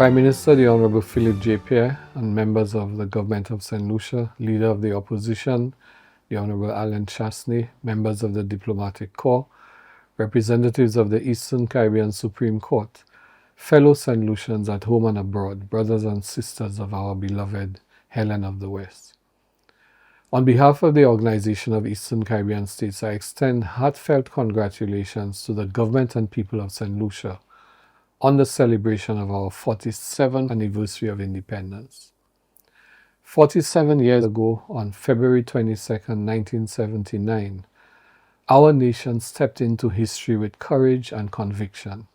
Prime Minister the Honourable Philip J. Pierre and members of the Government of St. Lucia, Leader of the Opposition, the Honourable Alan Chasney, members of the Diplomatic Corps, representatives of the Eastern Caribbean Supreme Court, fellow St. Lucians at home and abroad, brothers and sisters of our beloved Helen of the West. On behalf of the Organization of Eastern Caribbean States, I extend heartfelt congratulations to the government and people of St. Lucia on the celebration of our 47th anniversary of independence. 47 years ago, on February 22, 1979, our nation stepped into history with courage and conviction.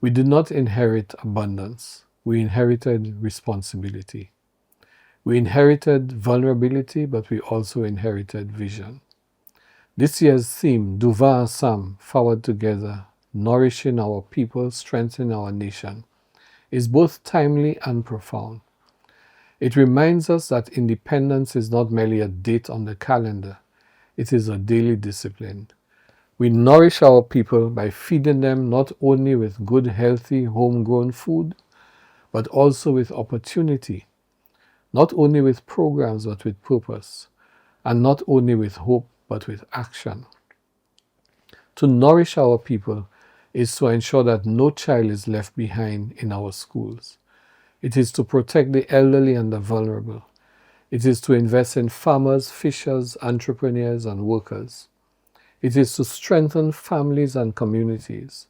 We did not inherit abundance, we inherited responsibility. We inherited vulnerability, but we also inherited vision. This year's theme, Duva Ensemble, Forward Together, Nourishing Our People, Strengthening Our Nation, is both timely and profound. It reminds us that independence is not merely a date on the calendar, it is a daily discipline. We nourish our people by feeding them not only with good, healthy, homegrown food, but also with opportunity, not only with programs, but with purpose, and not only with hope, but with action. To nourish our people is to ensure that no child is left behind in our schools. It is to protect the elderly and the vulnerable. It is to invest in farmers, fishers, entrepreneurs, and workers. It is to strengthen families and communities.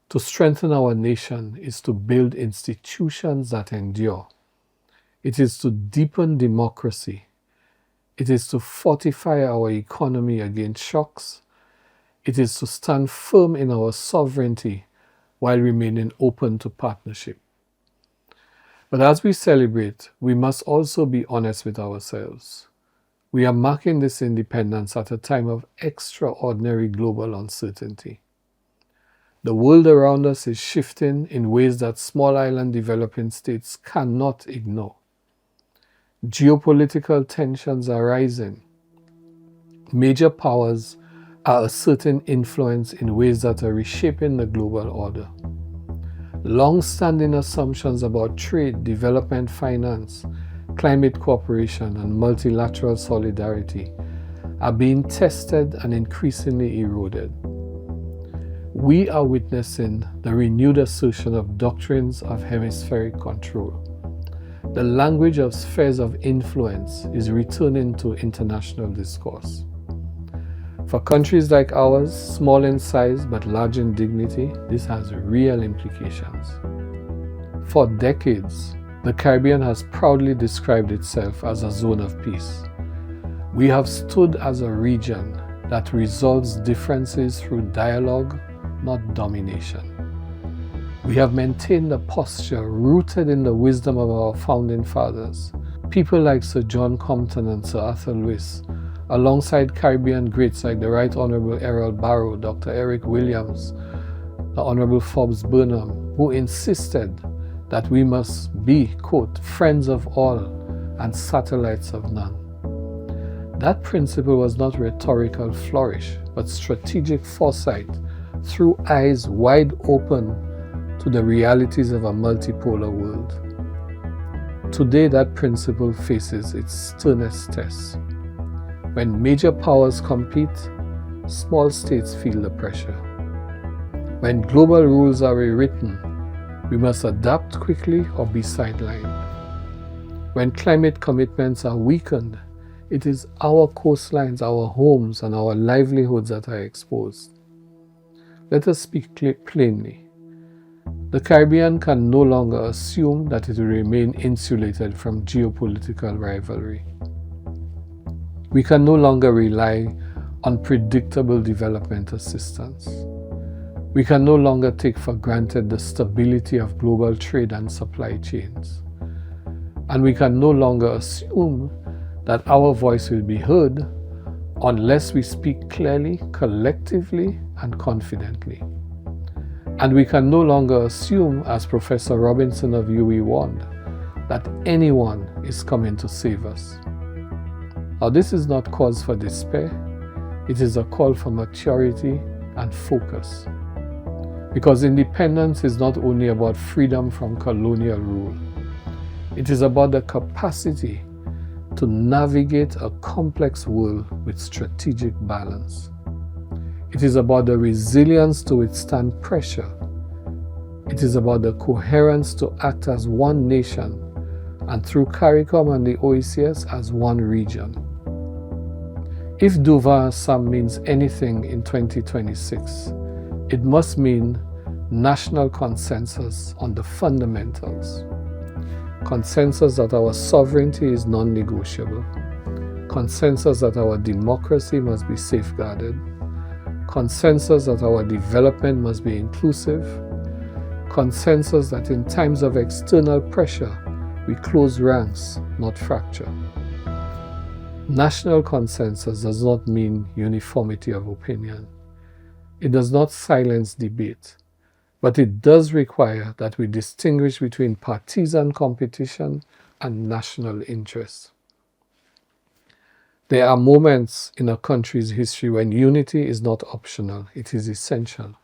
To strengthen our nation is to build institutions that endure. It is to deepen democracy. It is to fortify our economy against shocks. It is to stand firm in our sovereignty while remaining open to partnership. But as we celebrate, we must also be honest with ourselves. We are marking this independence at a time of extraordinary global uncertainty. The world around us is shifting in ways that small island developing states cannot ignore. Geopolitical tensions are rising. Major powers are asserting influence in ways that are reshaping the global order. Long-standing assumptions about trade, development finance, climate cooperation, and multilateral solidarity are being tested and increasingly eroded. We are witnessing the renewed assertion of doctrines of hemispheric control. The language of spheres of influence is returning to international discourse. For countries like ours, small in size but large in dignity, this has real implications. For decades, the Caribbean has proudly described itself as a zone of peace. We have stood as a region that resolves differences through dialogue, not domination. We have maintained a posture rooted in the wisdom of our founding fathers, people like Sir John Compton and Sir Arthur Lewis, alongside Caribbean greats like the Right Honourable Errol Barrow, Dr. Eric Williams, the Honourable Forbes Burnham, who insisted that we must be, quote, friends of all and satellites of none. That principle was not rhetorical flourish, but strategic foresight through eyes wide open to the realities of a multipolar world. Today, that principle faces its sternest test. When major powers compete, small states feel the pressure. When global rules are rewritten, we must adapt quickly or be sidelined. When climate commitments are weakened, it is our coastlines, our homes, and our livelihoods that are exposed. Let us speak plainly. The Caribbean can no longer assume that it will remain insulated from geopolitical rivalry. We can no longer rely on predictable development assistance. We can no longer take for granted the stability of global trade and supply chains. And we can no longer assume that our voice will be heard unless we speak clearly, collectively, and confidently. And we can no longer assume, as Professor Robinson of UWI warned, that anyone is coming to save us. Now, this is not cause for despair. It is a call for maturity and focus. Because independence is not only about freedom from colonial rule, it is about the capacity to navigate a complex world with strategic balance. It is about the resilience to withstand pressure. It is about the coherence to act as one nation and through CARICOM and the OECS as one region. If Devant Ensemble means anything in 2026, it must mean national consensus on the fundamentals. Consensus that our sovereignty is non-negotiable. Consensus that our democracy must be safeguarded. Consensus that our development must be inclusive. Consensus that in times of external pressure, we close ranks, not fracture. National consensus does not mean uniformity of opinion. It does not silence debate, but it does require that we distinguish between partisan competition and national interest. There are moments in a country's history when unity is not optional, it is essential,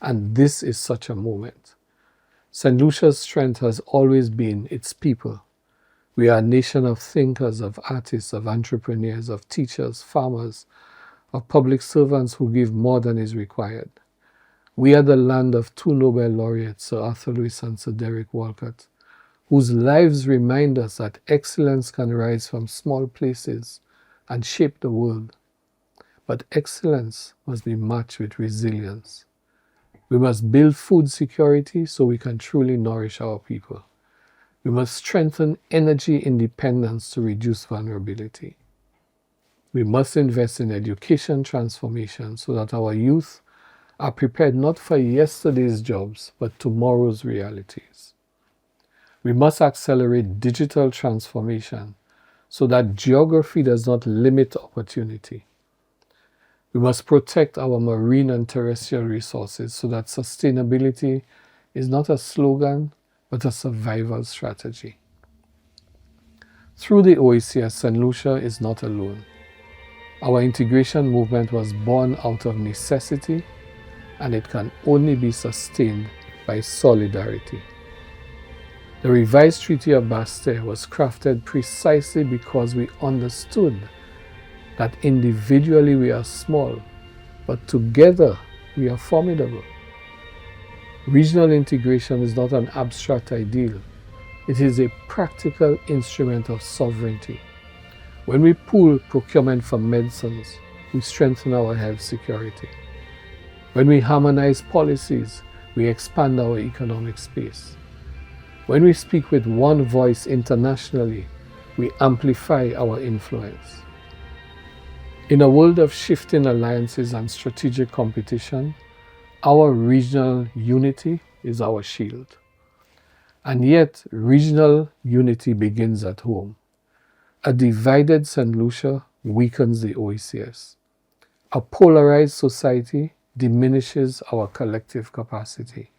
and this is such a moment. St. Lucia's strength has always been its people. We are a nation of thinkers, of artists, of entrepreneurs, of teachers, farmers, of public servants who give more than is required. We are the land of two Nobel laureates, Sir Arthur Lewis and Sir Derek Walcott, whose lives remind us that excellence can rise from small places and shape the world. But excellence must be matched with resilience. We must build food security so we can truly nourish our people. We must strengthen energy independence to reduce vulnerability. We must invest in education transformation so that our youth are prepared not for yesterday's jobs, but tomorrow's realities. We must accelerate digital transformation so that geography does not limit opportunity. We must protect our marine and terrestrial resources so that sustainability is not a slogan, but a survival strategy. Through the OECS, St. Lucia is not alone. Our integration movement was born out of necessity, and it can only be sustained by solidarity. The revised Treaty of Bastille was crafted precisely because we understood that individually we are small, but together we are formidable. Regional integration is not an abstract ideal. It is a practical instrument of sovereignty. When we pool procurement for medicines, we strengthen our health security. When we harmonize policies, we expand our economic space. When we speak with one voice internationally, we amplify our influence. In a world of shifting alliances and strategic competition, our regional unity is our shield. And yet, regional unity begins at home. A divided St. Lucia weakens the OECS. A polarized society diminishes our collective capacity.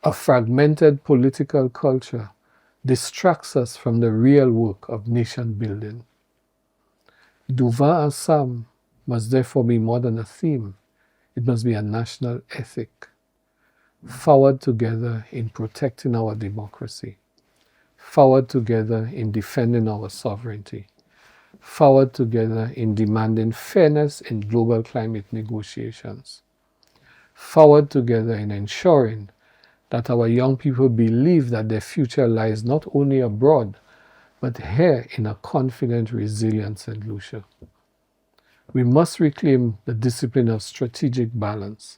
A fragmented political culture distracts us from the real work of nation building. Devant Ensemble must therefore be more than a theme. It must be a national ethic. Forward together in protecting our democracy. Forward together in defending our sovereignty. Forward together in demanding fairness in global climate negotiations. Forward together in ensuring that our young people believe that their future lies not only abroad, but here in a confident, resilient St. Lucia. We must reclaim the discipline of strategic balance,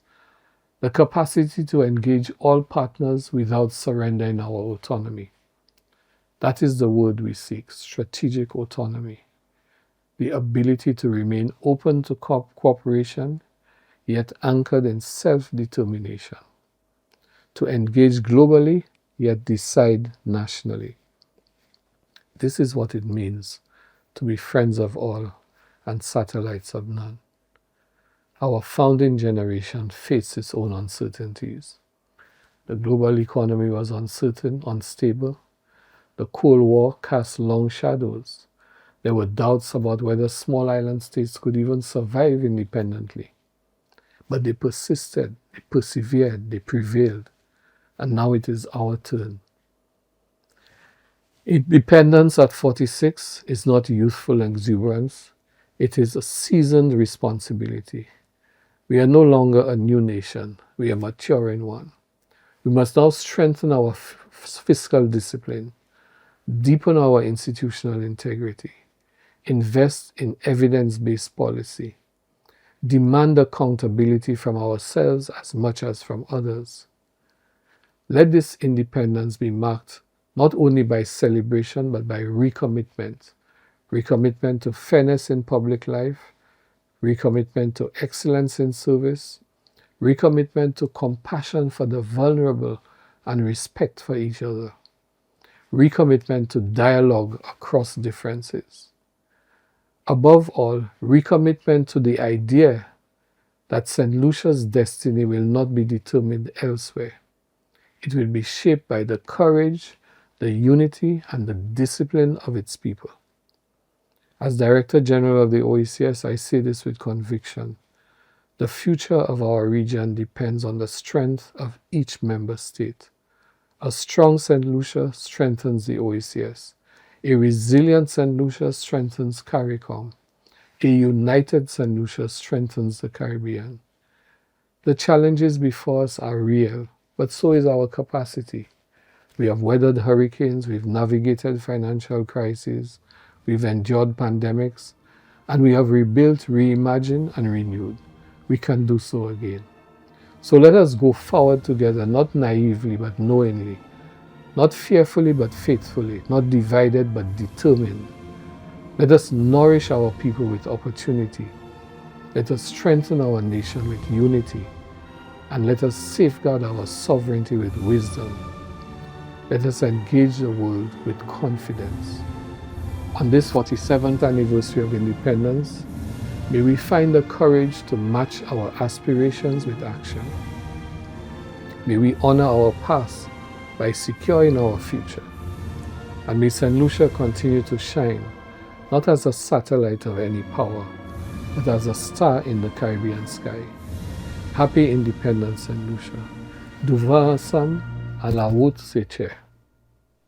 the capacity to engage all partners without surrendering our autonomy. That is the word we seek, strategic autonomy. The ability to remain open to cooperation, yet anchored in self-determination. To engage globally, yet decide nationally. This is what it means to be friends of all and satellites of none. Our founding generation faced its own uncertainties. The global economy was uncertain, unstable. The Cold War cast long shadows. There were doubts about whether small island states could even survive independently. But they persisted, they persevered, they prevailed, and now it is our turn. Independence at 46 is not youthful exuberance, it is a seasoned responsibility. We are no longer a new nation, we are maturing one. We must now strengthen our fiscal discipline, deepen our institutional integrity, invest in evidence-based policy, demand accountability from ourselves as much as from others. Let this independence be marked not only by celebration but by recommitment. Recommitment to fairness in public life, recommitment to excellence in service, recommitment to compassion for the vulnerable and respect for each other, recommitment to dialogue across differences. Above all, recommitment to the idea that St. Lucia's destiny will not be determined elsewhere. It will be shaped by the courage, the unity, and the discipline of its people. As Director General of the OECS, I say this with conviction. The future of our region depends on the strength of each member state. A strong St. Lucia strengthens the OECS. A resilient St. Lucia strengthens CARICOM. A united St. Lucia strengthens the Caribbean. The challenges before us are real, but so is our capacity. We have weathered hurricanes, we've navigated financial crises, we've endured pandemics, and we have rebuilt, reimagined, and renewed. We can do so again. So let us go forward together, not naively but knowingly, not fearfully but faithfully, not divided but determined. Let us nourish our people with opportunity. Let us strengthen our nation with unity. And let us safeguard our sovereignty with wisdom. Let us engage the world with confidence. On this 47th anniversary of independence, may we find the courage to match our aspirations with action. May we honor our past by securing our future. And may St. Lucia continue to shine, not as a satellite of any power, but as a star in the Caribbean sky. Happy Independence, St. Lucia. Du vent ensemble, à la route, c'est cher.